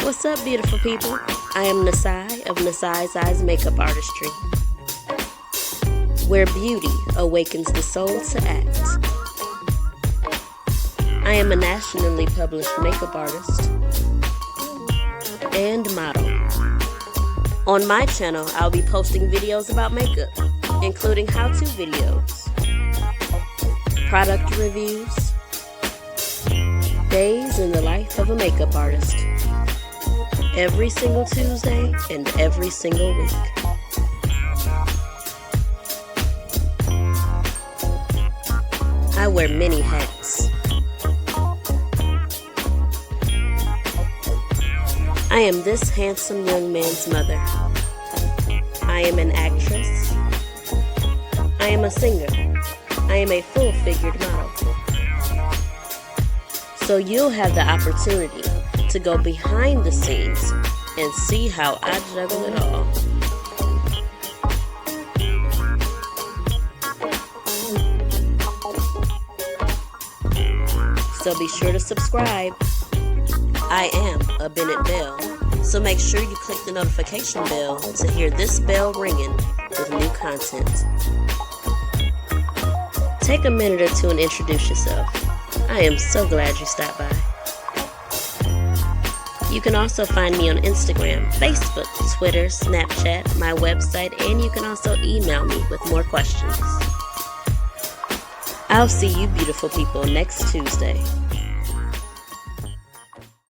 What's up, beautiful people? I am NiSi of NiSi's Eyes Makeup Artistry, where beauty awakens the soul to act. I am a nationally published makeup artist and model. On my channel, I'll be posting videos about makeup, including how-to videos, product reviews, days in the life of a makeup artist, every single Tuesday and every single week. I wear many hats. I am this handsome young man's mother. I am an actress. I am a singer. I am a full-figured model. So you'll have the opportunity to go behind the scenes and see how I juggle it all. So be sure to subscribe. I am a Bennett Bell, so make sure you click the notification bell to hear this bell ringing with new content. Take a minute or two and introduce yourself. I am so glad you stopped by. You can also find me on Instagram, Facebook, Twitter, Snapchat, my website, and you can also email me with more questions. I'll see you beautiful people next Tuesday.